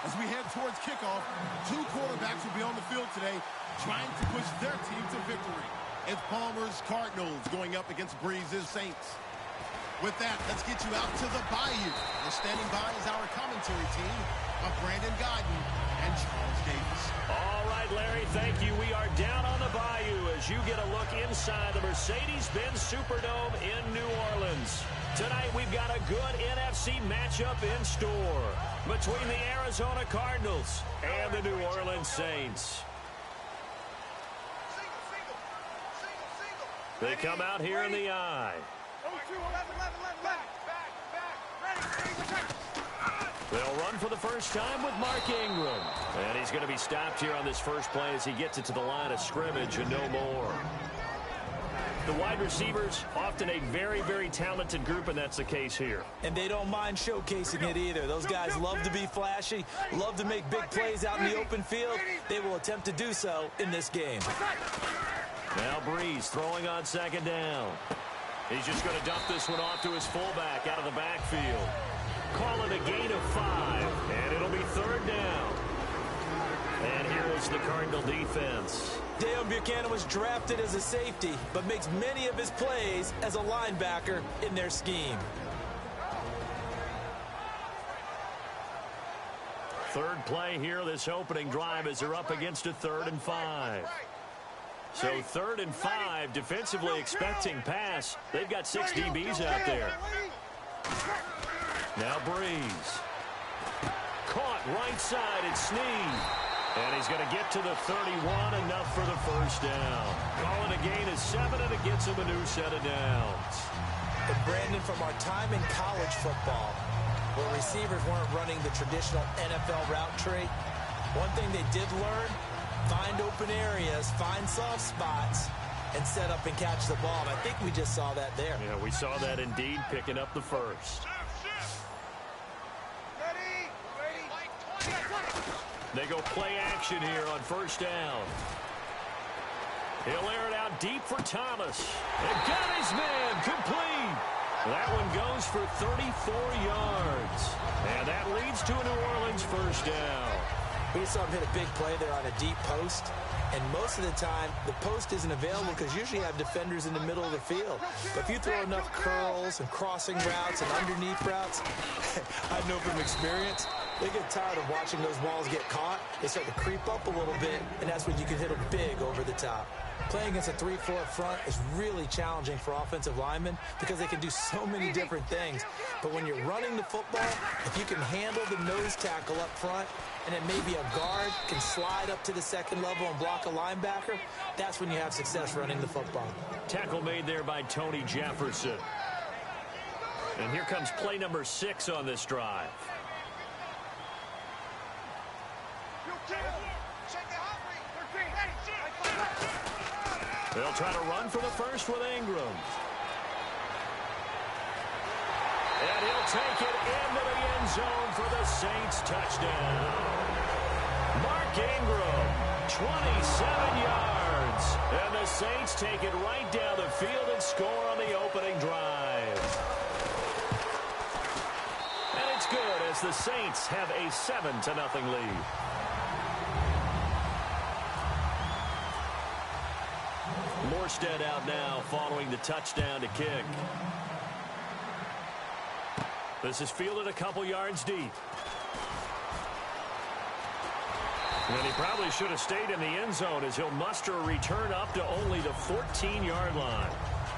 As we head towards kickoff, two quarterbacks will be on the field today trying to push their team to victory. It's Palmer's Cardinals going up against Breeze's Saints. With that, let's get you out to the Bayou. And standing by is our commentary team of Brandon Godden and Charles Davis. All right, Larry, thank you. We are down on the Bayou as you get a look inside the Mercedes-Benz Superdome in New Orleans. Tonight, we've got a good NFC matchup in store between the Arizona Cardinals and the New Orleans Saints. They come out here in the eye. They'll run for the first time with Mark Ingram. And he's going to be stopped here on this first play as he gets it to the line of scrimmage and no more. The wide receivers, often a very, very talented group, and that's the case here. And they don't mind showcasing it either. Those guys love to be flashy, love to make big plays out in the open field. They will attempt to do so in this game. Now Breeze throwing on second down. He's just going to dump this one off to his fullback out of the backfield. Call it a gain of 5, and it'll be third down. And here is the Cardinal defense. Dale Buchanan was drafted as a safety, but makes many of his plays as a linebacker in their scheme. Third play here, this opening drive, as they're up against a 3rd and 5. So 3rd and 5, defensively expecting pass. They've got 6 DBs out there. Now Breeze. Caught right side, it's Snead. And he's going to get to the 31, enough for the first down. Calling a gain of 7, and it gets him a new set of downs. And Brandon, from our time in college football, where receivers weren't running the traditional NFL route tree, one thing they did learn, find open areas, find soft spots, and set up and catch the ball. And I think we just saw that there. Yeah, we saw that indeed, picking up the first. They go play action here on first down. He'll air it out deep for Thomas. And got his man complete. That one goes for 34 yards. And that leads to a New Orleans first down. We saw him hit a big play there on a deep post. And most of the time, the post isn't available because usually you have defenders in the middle of the field. But if you throw enough curls and crossing routes and underneath routes, I know from experience, they get tired of watching those balls get caught. They start to creep up a little bit, and that's when you can hit them big over the top. Playing against a 3-4 front is really challenging for offensive linemen because they can do so many different things. But when you're running the football, if you can handle the nose tackle up front, and then maybe a guard can slide up to the second level and block a linebacker, that's when you have success running the football. Tackle made there by Tony Jefferson. And here comes play number 6 on this drive. They'll try to run for the first with Ingram. And he'll take it into the end zone for the Saints touchdown. Mark Ingram, 27 yards. And the Saints take it right down the field and score on the opening drive. And it's good as the Saints have a 7-0 lead. Morstead out now following the touchdown to kick. This is fielded a couple yards deep. And he probably should have stayed in the end zone as he'll muster a return up to only the 14-yard line.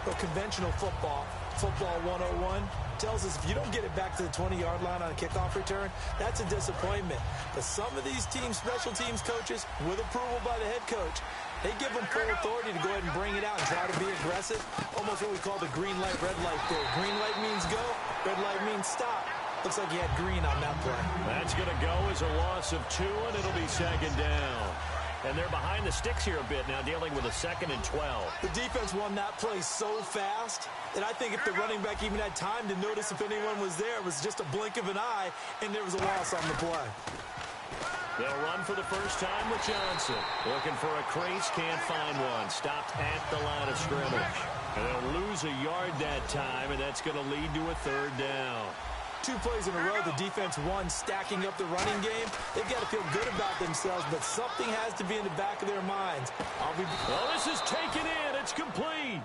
Well, conventional football 101, tells us if you don't get it back to the 20-yard line on a kickoff return, that's a disappointment. But some of these teams, special teams coaches, with approval by the head coach, they give them full authority to go ahead and bring it out and try to be aggressive. Almost what we call the green light, red light theory. Green light means go, red light means stop. Looks like he had green on that play. That's going to go as a loss of 2, and it'll be second down. And they're behind the sticks here a bit now, dealing with a 2nd and 12. The defense won that play so fast that I think if the running back even had time to notice if anyone was there, it was just a blink of an eye, and there was a loss on the play. They'll run for the first time with Johnson. Looking for a crease, can't find one. Stopped at the line of scrimmage. And they'll lose a yard that time, and that's going to lead to a 3rd down. 2 plays in a row, the defense won, stacking up the running game. They've got to feel good about themselves, but something has to be in the back of their minds. Oh, this is taken in. It's complete.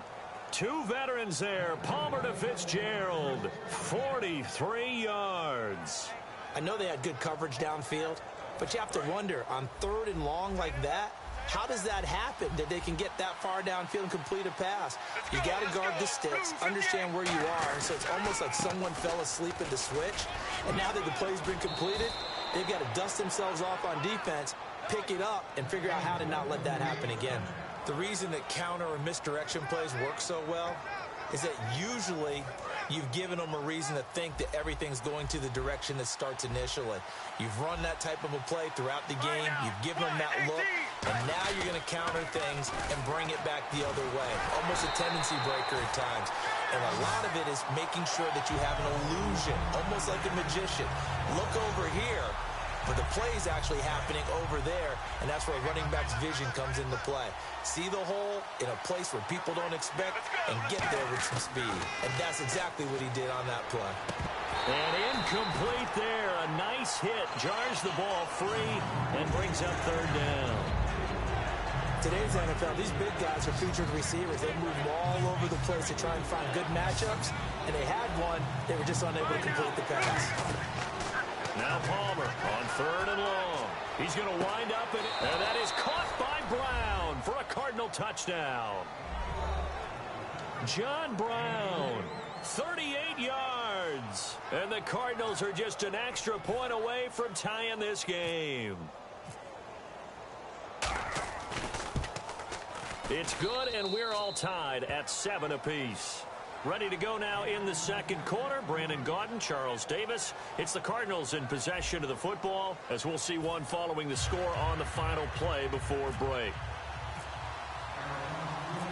2 veterans there. Palmer to Fitzgerald. 43 yards. I know they had good coverage downfield, but you have to wonder, on 3rd and long like that, how does that happen, that they can get that far downfield and complete a pass? You got to guard the sticks, understand where you are, and so it's almost like someone fell asleep at the switch, and now that the play's been completed, they've got to dust themselves off on defense, pick it up, and figure out how to not let that happen again. The reason that counter or misdirection plays work so well is that usually you've given them a reason to think that everything's going to the direction that starts initially. You've run that type of a play throughout the game. You've given them that look, and now you're going to counter things and bring it back the other way. Almost a tendency breaker at times. And a lot of it is making sure that you have an illusion, almost like a magician. Look over here, but the play is actually happening over there, and that's where running back's vision comes into play. See the hole in a place where people don't expect and get there with some speed. And that's exactly what he did on that play. And incomplete there. A nice hit. Jars the ball free and brings up 3rd down. Today's NFL, these big guys are featured receivers. They move all over the place to try and find good matchups, and they had one. They were just unable to complete the pass. Now Palmer on 3rd and long. He's going to wind up, and that is caught by Brown for a Cardinal touchdown. John Brown, 38 yards. And the Cardinals are just an extra point away from tying this game. It's good, and we're all tied at 7 apiece. Ready to go now in the 2nd quarter. Brandon Gaudin, Charles Davis. It's the Cardinals in possession of the football, as we'll see one following the score on the final play before break.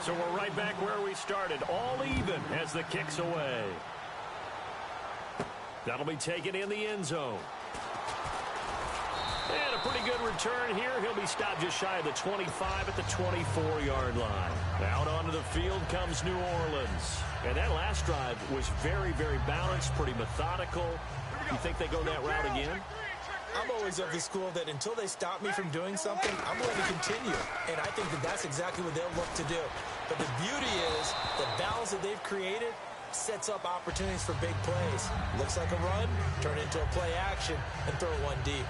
So we're right back where we started, all even as the kick's away. That'll be taken in the end zone. And a pretty good return here. He'll be stopped just shy of the 25 at the 24-yard line. Out onto the field comes New Orleans. And that last drive was very, very balanced, pretty methodical. You think they go that route again? I'm always of the school that until they stop me from doing something, I'm going to continue. And I think that that's exactly what they'll look to do. But the beauty is the balance that they've created sets up opportunities for big plays. Looks like a run, turn into a play action, and throw one deep.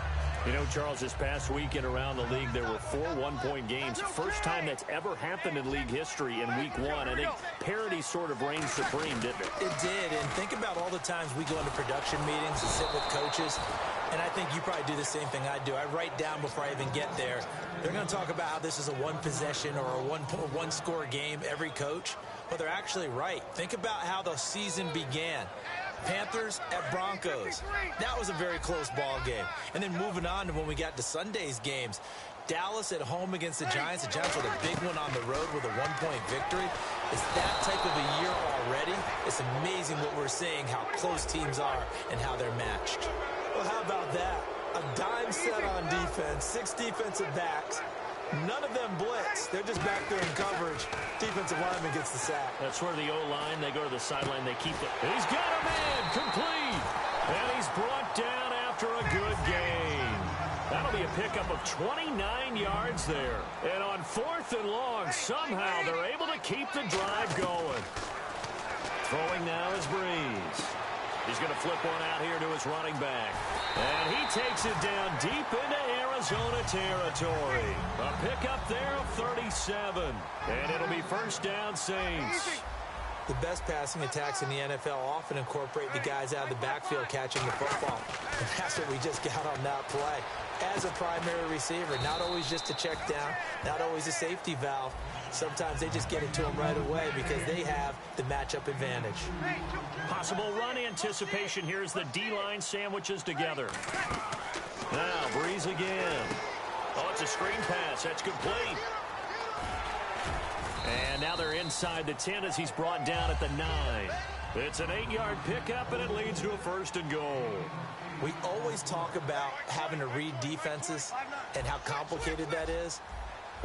You know, Charles, this past weekend around the league, there were 4 one-point games. First time that's ever happened in league history in week 1. I think parity sort of reigned supreme, didn't it? It did, and think about all the times we go into production meetings and sit with coaches, and I think you probably do the same thing I do. I write down before I even get there. They're going to talk about how this is a one-possession or a one-score game, every coach. Well, they're actually right. Think about how the season began. Panthers at Broncos. That was a very close ball game. And then moving on to when we got to Sunday's games. Dallas at home against the Giants. The Giants with a big one on the road with a one-point victory. It's that type of a year already. It's amazing what we're seeing, how close teams are and how they're matched. Well, how about that? A dime set on defense, 6 defensive backs. None of them blitz. They're just back there in coverage. Defensive lineman gets the sack. That's where the O-line, they go to the sideline, they keep it. He's got a man, complete. And he's brought down after a good gain. That'll be a pickup of 29 yards there. And on 4th and long, somehow they're able to keep the drive going. Throwing now is Breeze. He's going to flip one out here to his running back. And he takes it down deep into Arizona territory. A pickup there of 37. And it'll be 1st down, Saints. The best passing attacks in the NFL often incorporate the guys out of the backfield catching the football. And that's what we just got on that play. As a primary receiver, not always just a check down, not always a safety valve. Sometimes they just get it to them right away because they have the matchup advantage. Possible run anticipation here as the D-line sandwiches together. Now, Breeze again. Oh, it's a screen pass. That's complete. And now they're inside the 10 as he's brought down at the 9. It's an 8-yard pickup, and it leads to a 1st and goal. We always talk about having to read defenses and how complicated that is.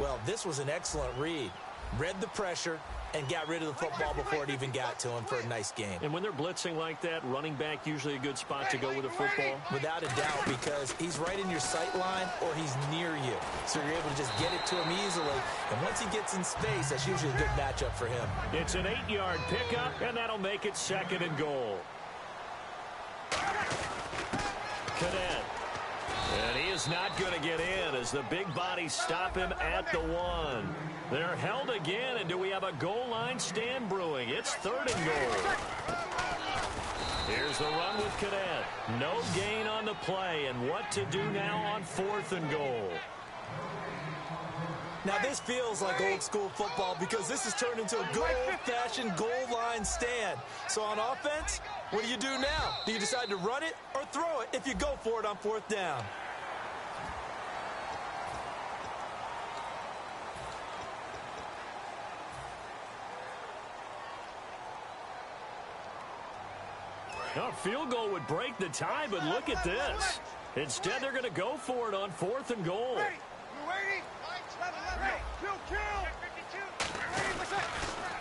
Well, this was an excellent read. Read the pressure, and got rid of the football before it even got to him for a nice game. And when they're blitzing like that, running back usually a good spot to go with the football? Without a doubt, because he's right in your sight line or he's near you. So you're able to just get it to him easily. And once he gets in space, that's usually a good matchup for him. It's an 8-yard pickup, and that'll make it 2nd and goal. Cadet. And he is not going to get in as the big bodies stop him at the 1. They're held again, and do we have a goal line stand brewing? It's 3rd and goal. Here's the run with Cadet. No gain on the play, and what to do now on 4th and goal. Now, this feels like old-school football because this has turned into a good old-fashioned goal line stand. So on offense, what do you do now? Do you decide to run it or throw it if you go for it on 4th down? A field goal would break the tie, but look at this. Instead, they're going to go for it on 4th and goal.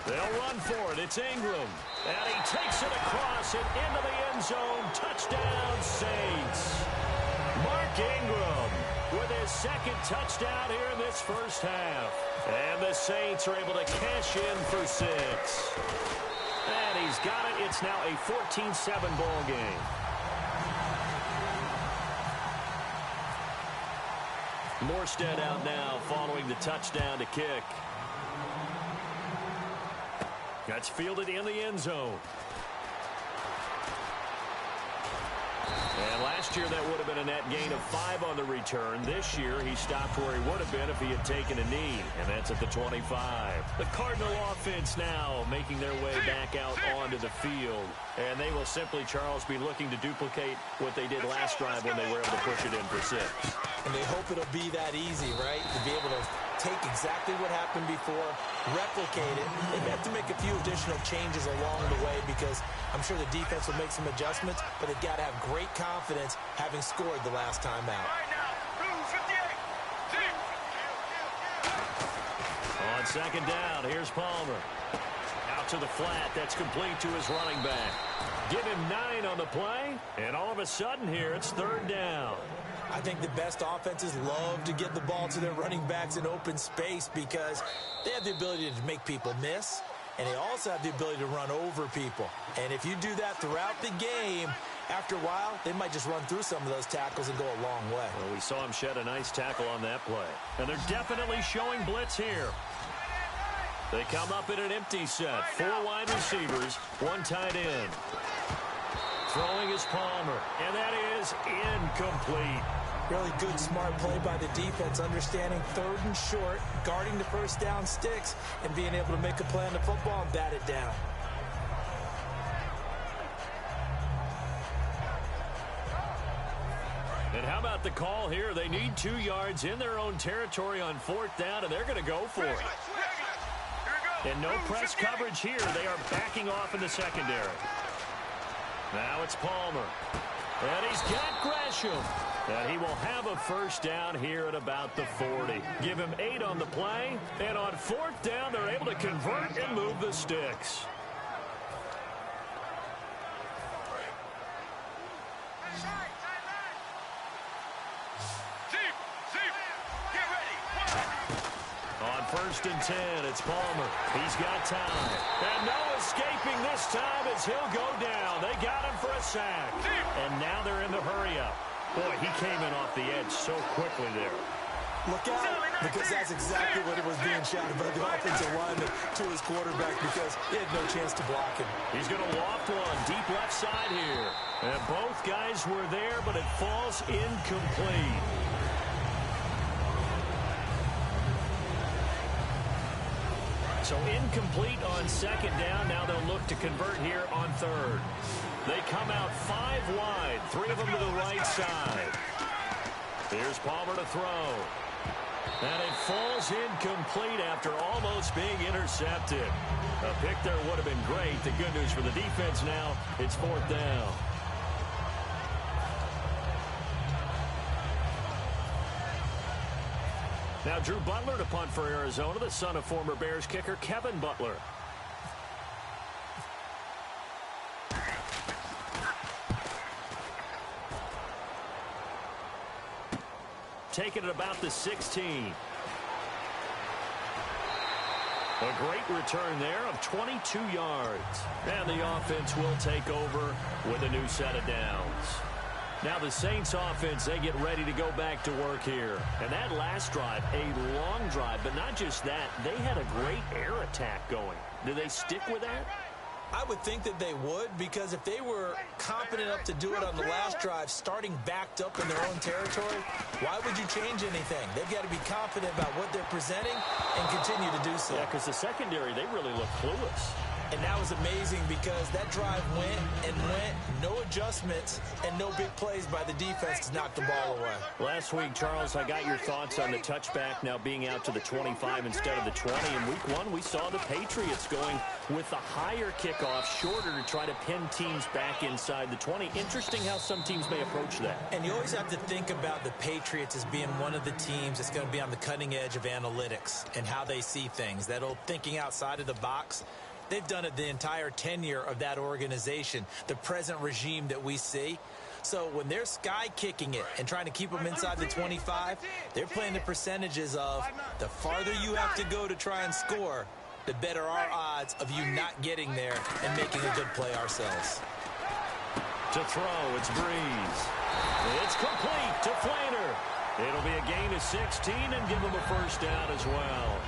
They'll run for it. It's Ingram. And he takes it across and into the end zone. Touchdown, Saints. Mark Ingram with his 2nd touchdown here in this first half. And the Saints are able to cash in for 6. And he's got it. It's now a 14-7 ball game. Morstead out now following the touchdown to kick. That's fielded in the end zone. And last year that would have been a net gain of 5 on the return. This year he stopped where he would have been if he had taken a knee, and that's at the 25. The Cardinal offense now making their way back out onto the field. And they will simply, Charles, be looking to duplicate what they did last drive when they were able to push it in for 6. And they hope it'll be that easy, right? To be able to take exactly what happened before, replicate it. They may have to make a few additional changes along the way because I'm sure the defense will make some adjustments, but they've got to have great confidence having scored the last time out. On 2nd down, here's Palmer. Out to the flat. That's complete to his running back. Give him 9 on the play, and all of a sudden here, it's 3rd down. I think the best offenses love to get the ball to their running backs in open space because they have the ability to make people miss, and they also have the ability to run over people. And if you do that throughout the game, after a while, they might just run through some of those tackles and go a long way. Well, we saw him shed a nice tackle on that play. And they're definitely showing blitz here. They come up in an empty set. 4 wide receivers, 1 tight end. Throwing is Palmer, and that is incomplete. Really good, smart play by the defense, understanding 3rd and short, guarding the first down sticks, and being able to make a play on the football and bat it down. And how about the call here? They need 2 yards in their own territory on 4th down, and they're going to go for it. And no press coverage here. They are backing off in the secondary. Now it's Palmer. And he's got Gresham. And he will have a first down here at about the 40. Give him 8 on the play. And on 4th down, they're able to convert and move the sticks. On 1st and 10, it's Palmer. He's got time. And no escaping this time as he'll go down. They got him for a sack. And now they're in the hurry-up. Boy, he came in off the edge so quickly there. Look out, because that's exactly what it was being shouted by the offensive lineman to his quarterback because he had no chance to block him. He's going to loft one deep left side here. And both guys were there, but it falls incomplete. So incomplete on 2nd down. Now they'll look to convert here on 3rd. They come out 5 wide, 3 of them to the right side. Here's Palmer to throw. And it falls incomplete after almost being intercepted. A pick there would have been great. The good news for the defense now, it's 4th down. Now Drew Butler to punt for Arizona, the son of former Bears kicker Kevin Butler. taken at about the 16. A great return there of 22 yards. And the offense will take over with a new set of downs. Now the Saints offense, they get ready to go back to work here. And that last drive, a long drive, but not just that, they had a great air attack going. Do they stick with that? I would think that they would, because if they were confident enough to do it on the last drive, starting backed up in their own territory, why would you change anything? They've got to be confident about what they're presenting and continue to do so. Yeah, because the secondary, they really look clueless. And that was amazing because that drive went and went, no adjustments, and no big plays by the defense to knock the ball away. Last week, Charles, I got your thoughts on the touchback now being out to the 25 instead of the 20. In week 1, we saw the Patriots going with a higher kickoff, shorter to try to pin teams back inside the 20. Interesting how some teams may approach that. And you always have to think about the Patriots as being one of the teams that's going to be on the cutting edge of analytics and how they see things. That old thinking outside of the box. They've done it the entire tenure of that organization, the present regime that we see. So when they're sky kicking it and trying to keep them inside the 25, they're playing the percentages of the farther you have to go to try and score, the better our odds of you not getting there and making a good play ourselves. To throw, it's Breeze. It's complete to Flainer. It'll be a gain of 16 and give them a first down as well.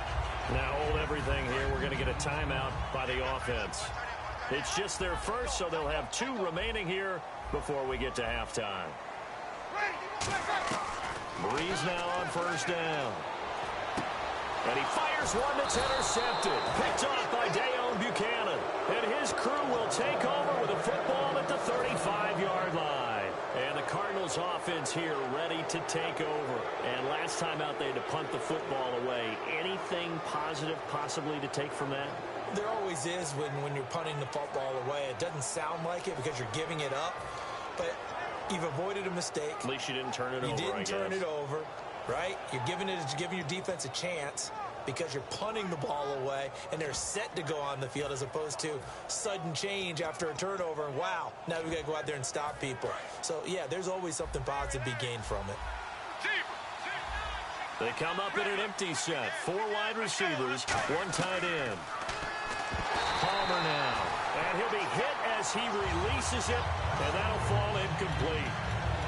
Now hold everything here. We're going to get a timeout by the offense. It's just their first, so they'll have 2 remaining here before we get to halftime. Breeze now on first down. And he fires one that's intercepted. Picked off by Dayon Buchanan. And his crew will take over with a football at the 35-yard line. And the Cardinals offense here ready to take over. And last time out they had to punt the football away. Anything positive possibly to take from that? There always is when you're punting the football away. It doesn't sound like it because you're giving it up. But you've avoided a mistake. At least you didn't turn it over, I guess. You didn't turn it over, right? You're giving your defense a chance because you're punting the ball away and they're set to go on the field as opposed to sudden change after a turnover. Wow, now we've got to go out there and stop people. So, yeah, there's always something positive to be gained from it. They come up in an empty set. 4 wide receivers, 1 tight end. Palmer now. And he'll be hit as he releases it, and that'll fall incomplete.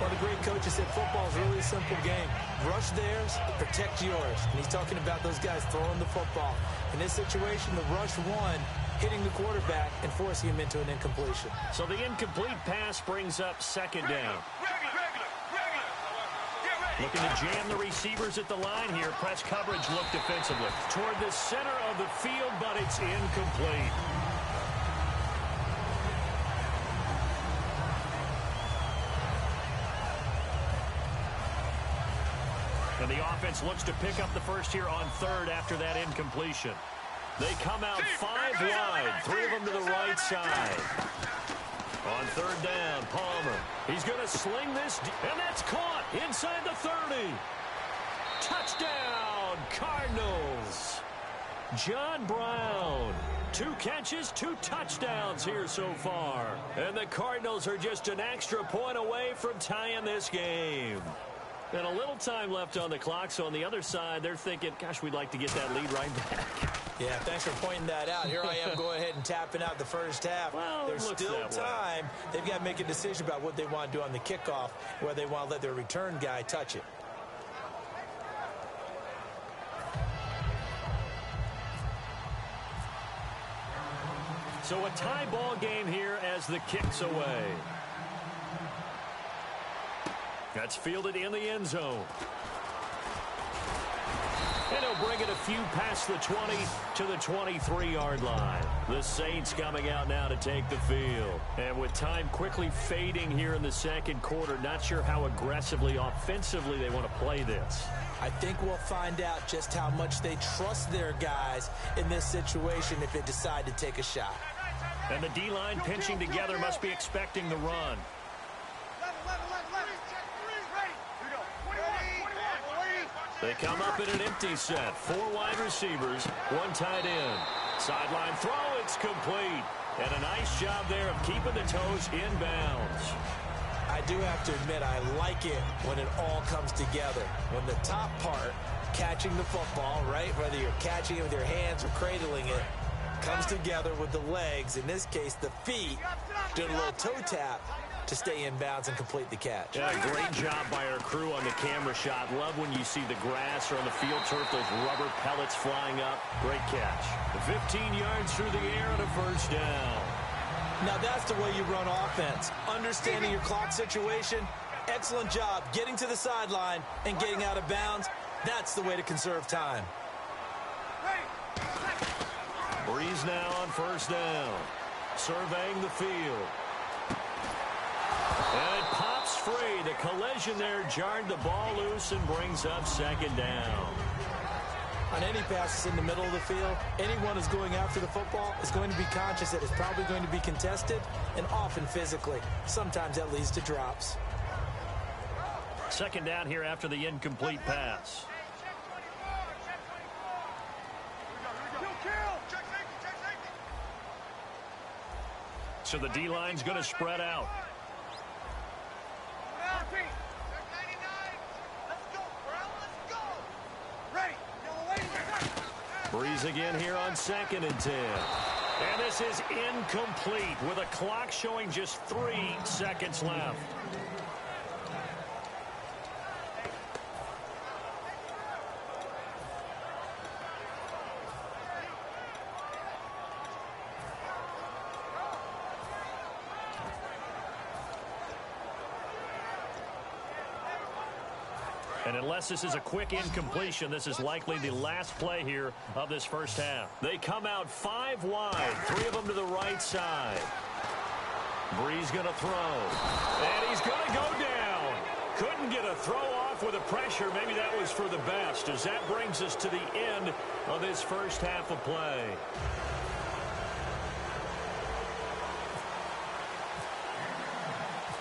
One of the great coaches said football is really a simple game. Rush theirs, protect yours. And he's talking about those guys throwing the football. In this situation, the rush won, hitting the quarterback and forcing him into an incompletion. So the incomplete pass brings up second down. Looking to jam the receivers at the line here. Press coverage look defensively. Toward the center of the field, but it's incomplete. And the offense looks to pick up the first here on third after that incompletion. They come out 5 wide, 3 of them to the right side. On third down, Palmer. He's going to sling this, and that's caught inside the 30. Touchdown, Cardinals. John Brown. 2 catches, 2 touchdowns here so far. And the Cardinals are just an extra point away from tying this game. And a little time left on the clock, so on the other side, they're thinking, gosh, we'd like to get that lead right back. Yeah, thanks for pointing that out. Here I am going ahead and tapping out the first half. Well, there's still time. They've got to make a decision about what they want to do on the kickoff, whether they want to let their return guy touch it. So a tie ball game here as the kick's away. That's fielded in the end zone. And he'll bring it a few past the 20 to the 23-yard line. The Saints coming out now to take the field. And with time quickly fading here in the second quarter, not sure how aggressively, offensively they want to play this. I think we'll find out just how much they trust their guys in this situation if they decide to take a shot. And the D-line pinching together must be expecting the run. They come up in an empty set. 4 wide receivers, 1 tight end. Sideline throw, it's complete. And a nice job there of keeping the toes in bounds. I do have to admit, I like it when it all comes together. When the top part, catching the football, right, whether you're catching it with your hands or cradling it, comes together with the legs, in this case the feet, doing a little toe tap to stay in bounds and complete the catch. Yeah, great job by our crew on the camera shot. Love when you see the grass or on the field turf, those rubber pellets flying up. Great catch. 15 yards through the air and a first down. Now that's the way you run offense. Understanding your clock situation. Excellent job getting to the sideline and getting out of bounds. That's the way to conserve time. Breeze now on first down. Surveying the field. And it pops free. The collision there jarred the ball loose and brings up second down. On any passes in the middle of the field, anyone who's going after the football is going to be conscious that it's probably going to be contested and often physically. Sometimes that leads to drops. Second down here after the incomplete pass. So the D-line's going to spread out. Breeze again here on 2nd and 10. And this is incomplete with a clock showing just 3 seconds left. And unless this is a quick incompletion, this is likely the last play here of this first half. They come out 5 wide, 3 of them to the right side. Breeze going to throw. And he's going to go down. Couldn't get a throw off with the pressure. Maybe that was for the best, as that brings us to the end of this first half of play.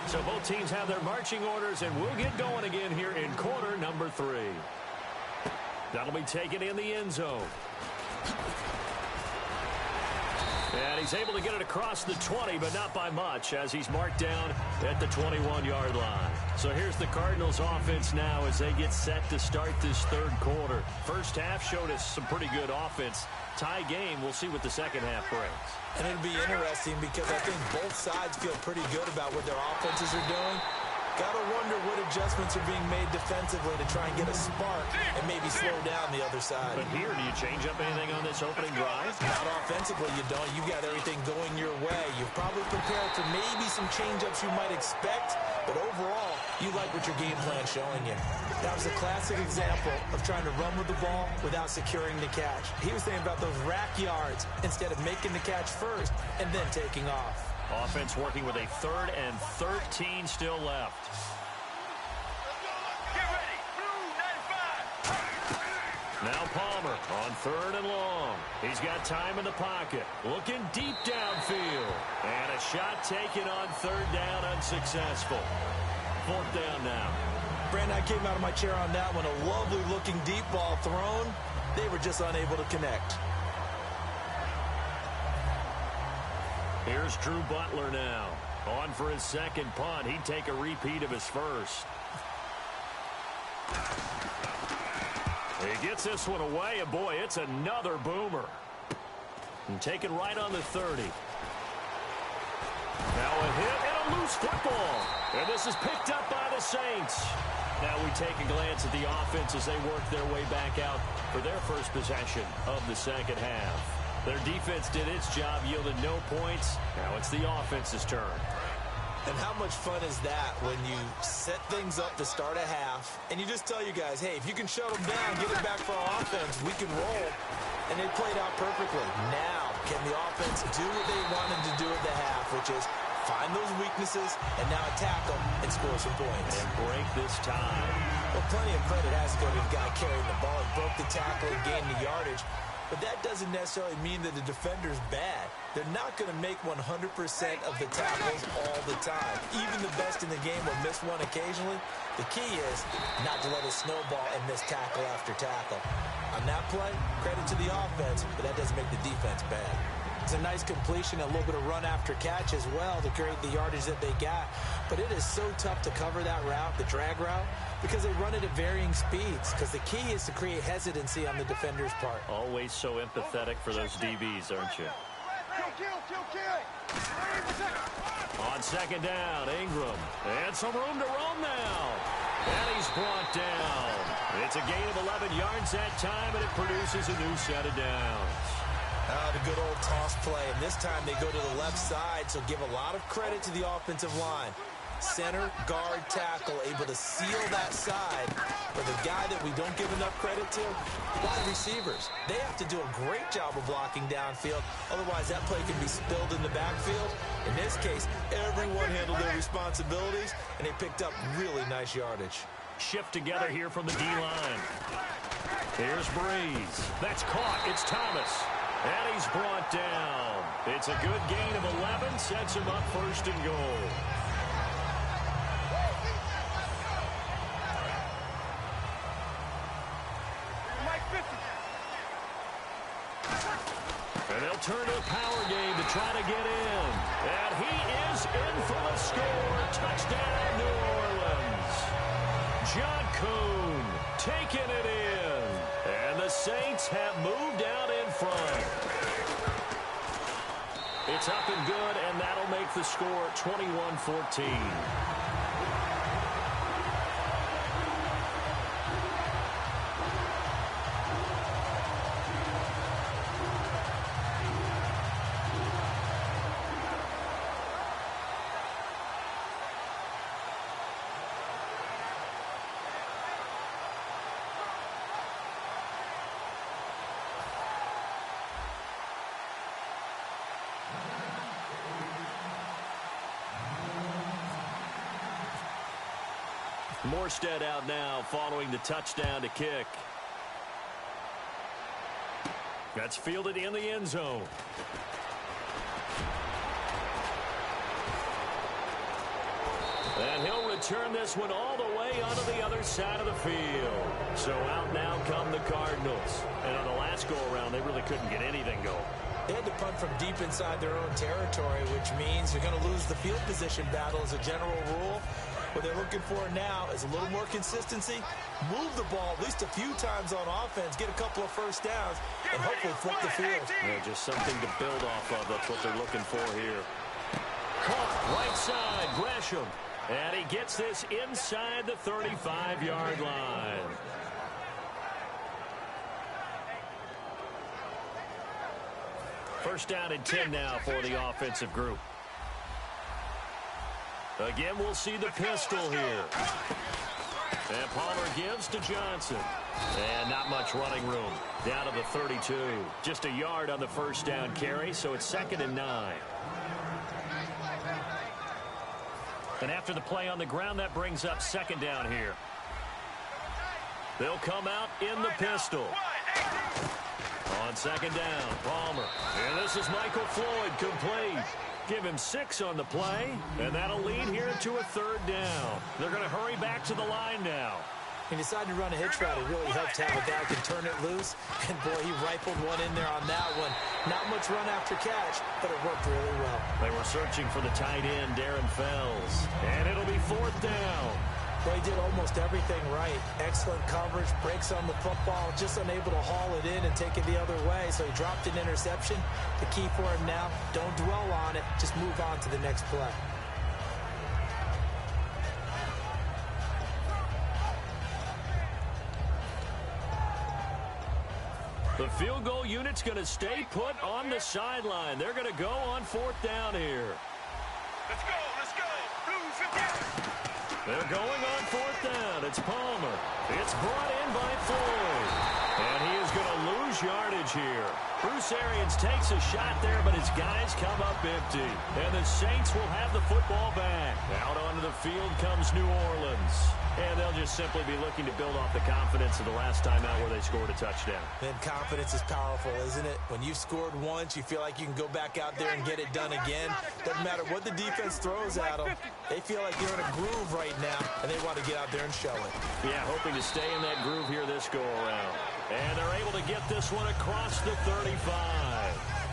So both teams have their marching orders, and we'll get going again here in quarter number 3. That'll be taken in the end zone. And he's able to get it across the 20, but not by much, as he's marked down at the 21-yard line. So here's the Cardinals offense now as they get set to start this third quarter. First half showed us some pretty good offense. Tie game. We'll see what the second half brings. And it'll be interesting because I think both sides feel pretty good about what their offenses are doing. Gotta wonder what adjustments are being made defensively to try and get a spark and maybe slow down the other side. But here, do you change up anything on this opening drive? Not offensively, you don't. You got everything going your way. You've probably prepared for maybe some change-ups you might expect, but overall, you like what your game plan's showing you. That was a classic example of trying to run with the ball without securing the catch. He was thinking about those rack yards instead of making the catch first and then taking off. Offense working with a 3rd and 13 still left. Get ready. Blue 95. Now Palmer on 3rd and long. He's got time in the pocket. Looking deep downfield. And a shot taken on 3rd down, unsuccessful. 4th down now. Brandon, I came out of my chair on that one. A lovely-looking deep ball thrown. They were just unable to connect. Here's Drew Butler now. On for his second punt. He'd take a repeat of his first. He gets this one away, and boy, it's another boomer. And taken right on the 30. Now a hit and a loose football. And this is picked up by the Saints. Now we take a glance at the offense as they work their way back out for their first possession of the second half. Their defense did its job, yielded no points. Now it's the offense's turn. And how much fun is that when you set things up to start a half, and you just tell you guys, hey, if you can shut them down, get it back for our offense, we can roll. And they played out perfectly. Now, can the offense do what they wanted to do at the half, which is find those weaknesses and now attack them and score some points. And break this tie. Well, plenty of credit has to go to the guy carrying the ball. He broke the tackle and gained the yardage. But that doesn't necessarily mean that the defender's bad. They're not going to make 100% of the tackles all the time. Even the best in the game will miss one occasionally. The key is not to let it snowball and miss tackle after tackle. On that play, credit to the offense, but that doesn't make the defense bad. It's a nice completion, a little bit of run after catch as well to create the yardage that they got. But it is so tough to cover that route, the drag route, because they run it at varying speeds. Because the key is to create hesitancy on the defender's part. Always so empathetic for those DBs, aren't you? On second down, Ingram. And some room to roam now. And he's brought down. It's a gain of 11 yards that time, and it produces a new set of downs. The good old toss play, and this time they go to the left side, so give a lot of credit to the offensive line. Center, guard, tackle, able to seal that side. For the guy that we don't give enough credit to, wide receivers. They have to do a great job of blocking downfield, otherwise that play can be spilled in the backfield. In this case, everyone handled their responsibilities, and they picked up really nice yardage. Shift together here from the D-line. Here's Breeze. That's caught. It's Thomas. And he's brought down. It's a good gain of 11. Sets him up first and goal. And they'll turn to a power game to try to get in. And he is in for the score. Touchdown, New Orleans. John Kuhn taking it in. And the Saints have moved out in front. It's up and good, and that'll make the score 21-14. Morstead out now following the touchdown to kick. That's fielded in the end zone. And he'll return this one all the way onto the other side of the field. So out now come the Cardinals. And on the last go-around, they really couldn't get anything going. They had to punt from deep inside their own territory, which means you're going to lose the field position battle as a general rule. What they're looking for now is a little more consistency, move the ball at least a few times on offense, get a couple of first downs, and hopefully flip the field. Yeah, just something to build off of. That's what they're looking for here. Caught right side, Gresham. And he gets this inside the 35-yard line. First down and 10 now for the offensive group. Again, we'll see the pistol here. And Palmer gives to Johnson. And not much running room. Down to the 32. Just a yard on the first down carry, so it's 2nd and 9. And after the play on the ground, that brings up 2nd down here. They'll come out in the pistol. On 2nd down, Palmer. And this is Michael Floyd, complete. Give him 6 on the play, and that'll lead here to a 3rd down. They're going to hurry back to the line now. He decided to run a hitch route. It really helped to have a guy who can turn it loose. And, boy, he rifled one in there on that one. Not much run after catch, but it worked really well. They were searching for the tight end, Darren Fells. And it'll be 4th down. Well, he did almost everything right. Excellent coverage, breaks on the football, just unable to haul it in and take it the other way. So he dropped an interception. The key for him now, don't dwell on it. Just move on to the next play. The field goal unit's going to stay put on the sideline. They're going to go on 4th down here. Let's go, let's go. Blues in there. They're going on 4th down. It's Palmer. It's brought in by Floyd. And he is going to lose yardage here. Bruce Arians takes a shot there, but his guys come up empty. And the Saints will have the football back. Out onto the field comes New Orleans. And they'll just simply be looking to build off the confidence of the last time out where they scored a touchdown. Then confidence is powerful, isn't it? When you've scored once, you feel like you can go back out there and get it done again. Doesn't matter what the defense throws at them. They feel like they're in a groove right now, and they want to get out there and show it. Yeah, hoping to stay in that groove here this go-around. And they're able to get this one across the 35.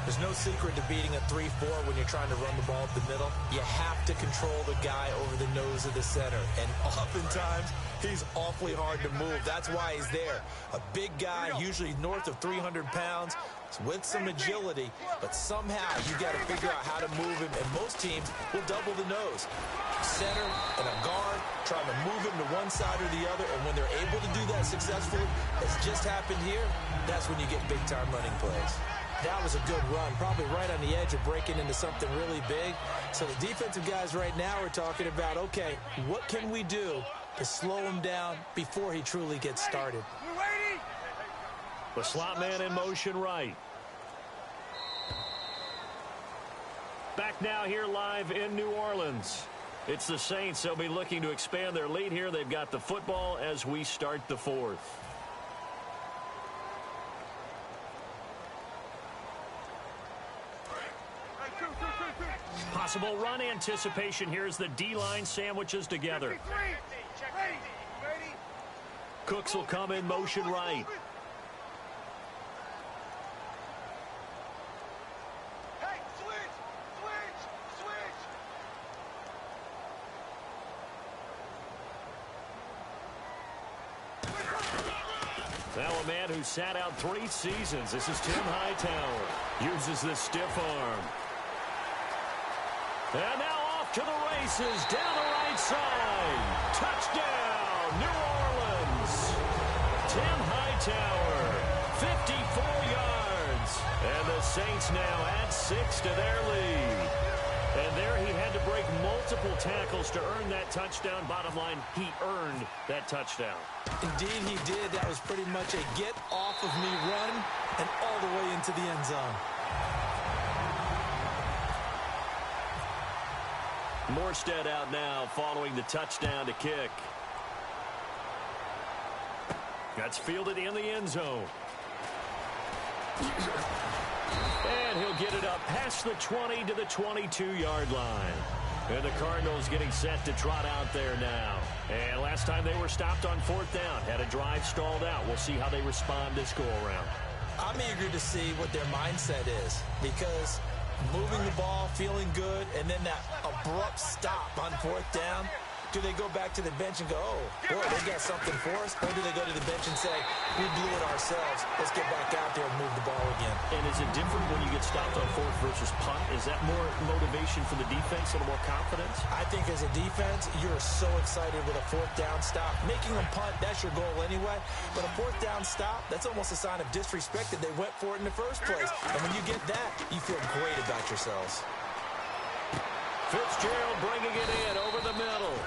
There's no secret to beating a 3-4 when you're trying to run the ball up the middle. You have to control the guy over the nose of the center. And oftentimes, he's awfully hard to move. That's why he's there. A big guy, usually north of 300 pounds, with some agility. But somehow, you got to figure out how to move him. And most teams will double the nose. Center and a guard trying to move him to one side or the other. And when they're able to do that successfully, as just happened here, that's when you get big-time running plays. That was a good run, probably right on the edge of breaking into something really big. So the defensive guys right now are talking about, okay, what can we do to slow him down before he truly gets started? The slot man in motion right. Back now here live in New Orleans. It's the Saints. They'll be looking to expand their lead here. They've got the football as we start the fourth. Possible run anticipation. Here's the D-line sandwiches together. Cooks will come in motion right. Now a man who sat out 3 seasons. This is Tim Hightower. Uses the stiff arm. And now off to the races, down the right side. Touchdown, New Orleans. Tim Hightower, 54 yards. And the Saints now add 6 to their lead. And there he had to break multiple tackles to earn that touchdown. Bottom line, he earned that touchdown. Indeed he did. That was pretty much a get-off-of-me run and all the way into the end zone. Morstead out now following the touchdown to kick. That's fielded in the end zone. And he'll get it up past the 20 to the 22-yard line. And the Cardinals getting set to trot out there now. And last time they were stopped on 4th down. Had a drive stalled out. We'll see how they respond this go-around. I'm eager to see what their mindset is, because moving the ball, feeling good, and then that abrupt stop on 4th down. Do they go back to the bench and go, oh, boy, they got something for us? Or do they go to the bench and say, we blew it ourselves. Let's get back out there and move the ball again. And is it different when you get stopped on 4th versus punt? Is that more motivation for the defense, a little more confidence? I think as a defense, you're so excited with a 4th down stop. Making them punt, that's your goal anyway. But a 4th down stop, that's almost a sign of disrespect that they went for it in the first place. And when you get that, you feel great about yourselves. Fitzgerald bringing it in over the middle.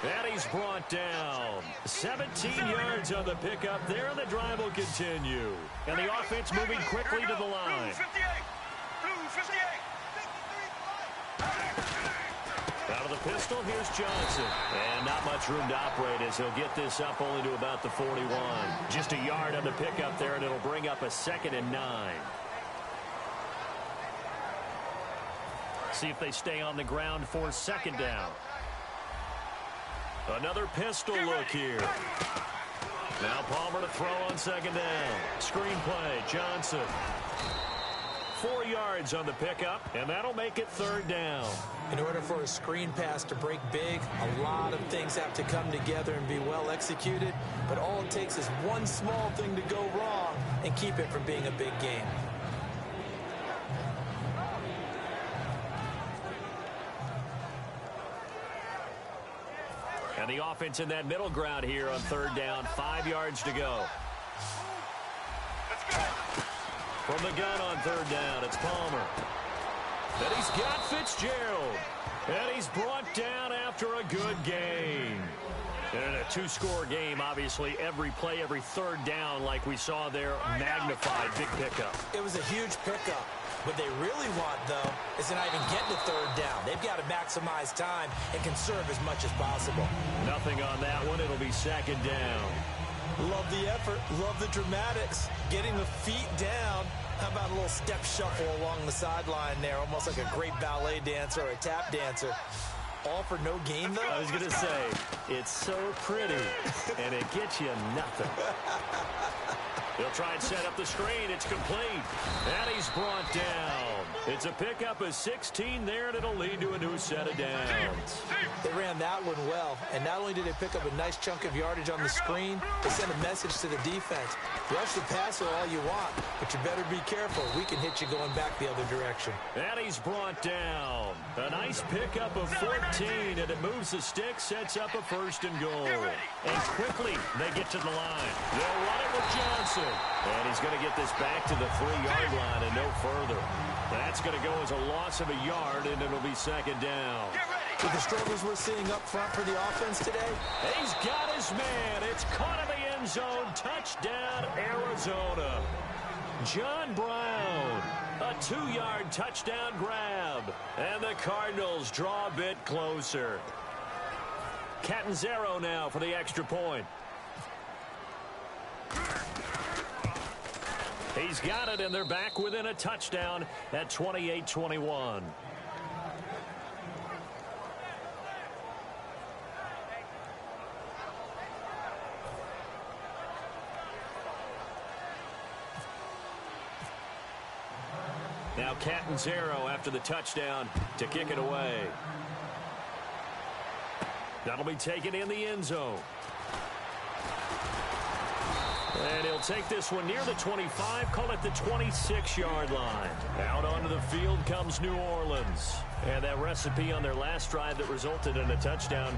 And he's brought down. 17 yards on the pickup there, and the drive will continue. And the offense moving quickly to the line. Out of the pistol, here's Johnson. And not much room to operate as he'll get this up only to about the 41. Just a yard on the pickup there, and it'll bring up a 2nd and 9. See if they stay on the ground for 2nd down. Another pistol look here. Now Palmer to throw on 2nd down. Screen play, Johnson. 4 yards on the pickup, and that'll make it 3rd down. In order for a screen pass to break big, a lot of things have to come together and be well executed. But all it takes is one small thing to go wrong and keep it from being a big game. And the offense in that middle ground here on 3rd down. 5 yards to go. From the gun on 3rd down, it's Palmer. And he's got Fitzgerald. And he's brought down after a good gain. And in a 2-score game, obviously, every play, every 3rd down, like we saw there, magnified. Big pickup. It was a huge pickup. What they really want, though, is to not even get to 3rd down. They've got to maximize time and conserve as much as possible. Nothing on that one. It'll be 2nd down. Love the effort. Love the dramatics. Getting the feet down. How about a little step shuffle along the sideline there, almost like a great ballet dancer or a tap dancer. All for no gain, though? I was going to say, it's so pretty, and it gets you nothing. They'll try and set up the screen. It's complete. And he's brought down. It's a pickup of 16 there, and it'll lead to a new set of downs. They ran that one well, and not only did they pick up a nice chunk of yardage on the screen, they sent a message to the defense. Rush the passer all you want, but you better be careful. We can hit you going back the other direction. And he's brought down. A nice pickup of 14, and it moves the stick, sets up a 1st and goal. And quickly, they get to the line. They'll run it with Johnson. And he's going to get this back to the 3-yard line and no further. That's going to go as a loss of a yard, and it'll be 2nd down. With the struggles we're seeing up front for the offense today, He's got his man. It's caught in the end zone. Touchdown, Arizona. John Brown, a 2-yard touchdown grab. And the Cardinals draw a bit closer. Catanzaro now for the extra point. He's got it, and they're back within a touchdown at 28-21. Now Catanzaro after the touchdown to kick it away. That'll be taken in the end zone. And he'll take this one near the 25, call it the 26-yard line. Out onto the field comes New Orleans. And that recipe on their last drive that resulted in a touchdown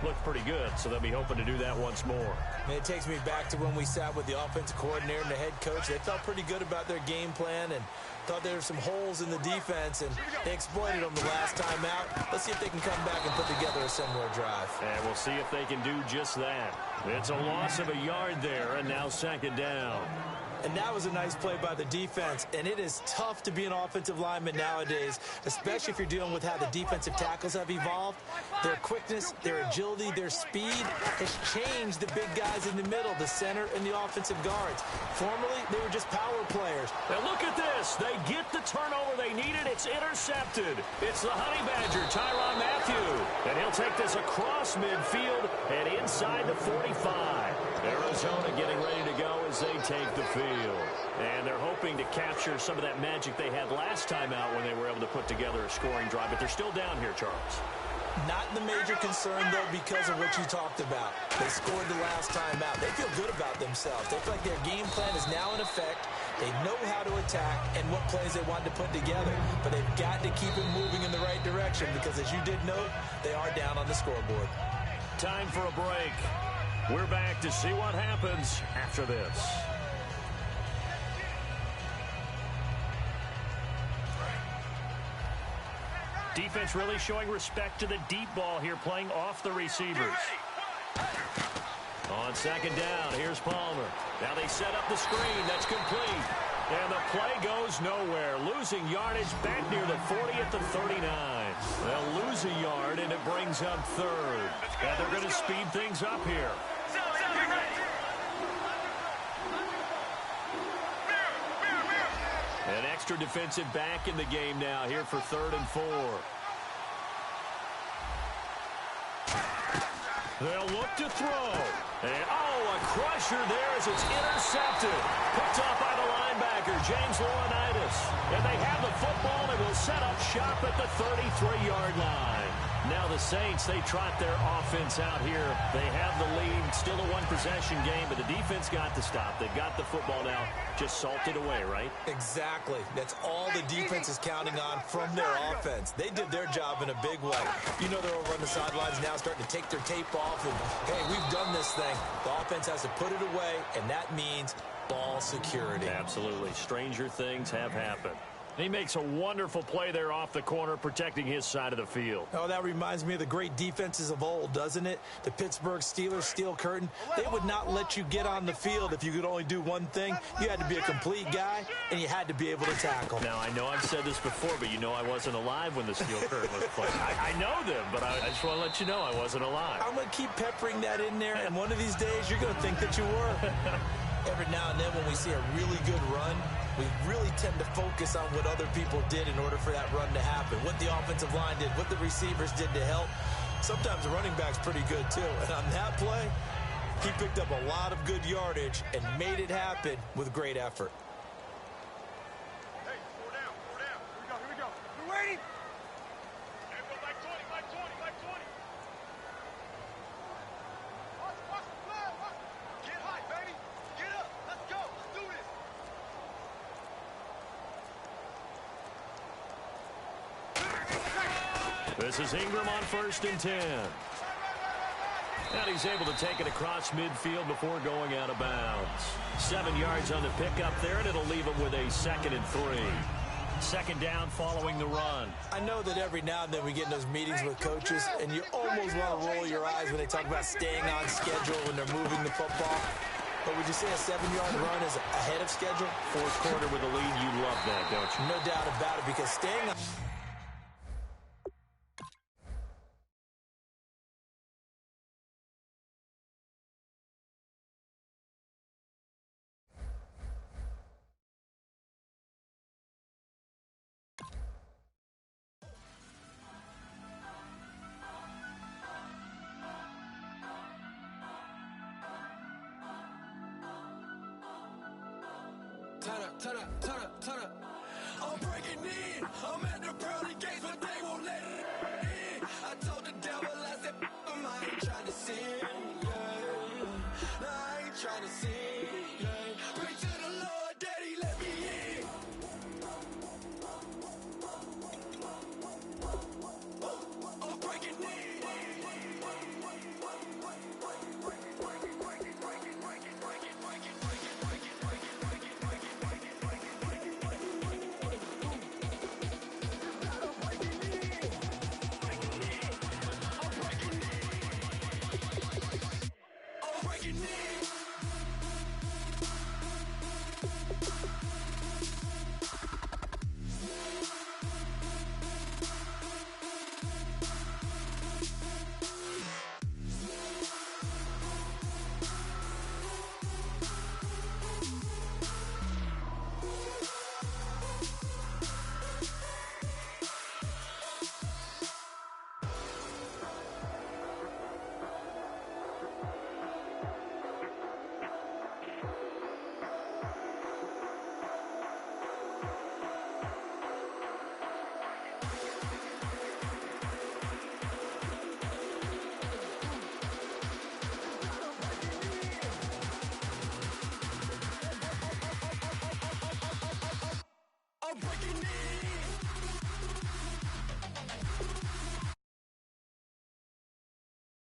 looked pretty good, so they'll be hoping to do that once more. it takes me back to when we sat with the offensive coordinator and the head coach. They felt pretty good about their game plan and thought there were some holes in the defense, and they exploited them the last time out. Let's see if they can come back and put together a similar drive. And we'll see if they can do just that. It's a loss of a yard there, and now second down. And that was a nice play by the defense. And it is tough to be an offensive lineman nowadays, especially if you're dealing with how the defensive tackles have evolved. Their quickness, their agility, their speed has changed the big guys in the middle, the center, and the offensive guards. Formerly, they were just power players. Now look at this. They get the turnover they needed. It's intercepted. It's the Honey Badger, Tyrann Mathieu. And he'll take this across midfield and inside the 45. Arizona getting ready to go as they take the field. And they're hoping to capture some of that magic they had last time out when they were able to put together a scoring drive. But they're still down here, Charles. Not the major concern, though, because of what you talked about. They scored the last time out. They feel good about themselves. They feel like their game plan is now in effect. They know how to attack and what plays they want to put together. But they've got to keep it moving in the right direction because, as you did note, they are down on the scoreboard. Time for a break. We're back to see what happens after this. Defense really showing respect to the deep ball here, playing off the receivers. On second down, here's Palmer. Now they set up the screen. That's complete. And the play goes nowhere. Losing yardage back near the 40 at the 39. They'll lose a yard, and it brings up third. And they're going to speed things up here. An extra defensive back in the game now here for 3rd and 4. They'll look to throw. And, a crusher there as it's intercepted. Picked up by the linebacker, James Laurinaitis. And they have the football and will set up shop at the 33-yard line. Now the Saints, they trot their offense out here. They have the lead, still a one-possession game, but the defense got to stop. They've got the football now, just salted away, right? Exactly. That's all the defense is counting on from their offense. They did their job in a big way. You know they're over on the sidelines now starting to take their tape off, and, hey, we've done this thing. The offense has to put it away, and that means ball security. Absolutely. Stranger things have happened. He makes a wonderful play there off the corner, protecting his side of the field. Oh, that reminds me of the great defenses of old, doesn't it? The Pittsburgh Steelers steel curtain. They would not let you get on the field if you could only do one thing. You had to be a complete guy, and you had to be able to tackle. Now, I know I've said this before, but you know I wasn't alive when the steel curtain was played. I know them, but I just want to let you know I wasn't alive. I'm going to keep peppering that in there, and one of these days you're going to think that you were. Every now and then when we see a really good run, we really tend to focus on what other people did in order for that run to happen. What the offensive line did, what the receivers did to help. Sometimes the running back's pretty good too. And on that play, He picked up a lot of good yardage and made it happen with great effort. Hey, four down. Here we go. We're waiting. Here we go, like 20. Watch the flag. Get high, baby. Get up. Let's go. Let's do this. This is Ingram on 1st and 10. And he's able to take it across midfield before going out of bounds. 7 yards on the pickup there, and it'll leave him with a 2nd and 3. 2nd down following the run. I know that every now and then we get in those meetings with coaches, and you almost want to roll your eyes when they talk about staying on schedule when they're moving the football. But would you say a 7-yard run is ahead of schedule? 4th quarter with a lead, you love that, don't you? No doubt about it, because staying on... Turn up. I'm breaking in. I'm at the pearly gates, but they won't let it in. I told the devil, I said, I ain't trying to sin. Yeah. I ain't trying to sin.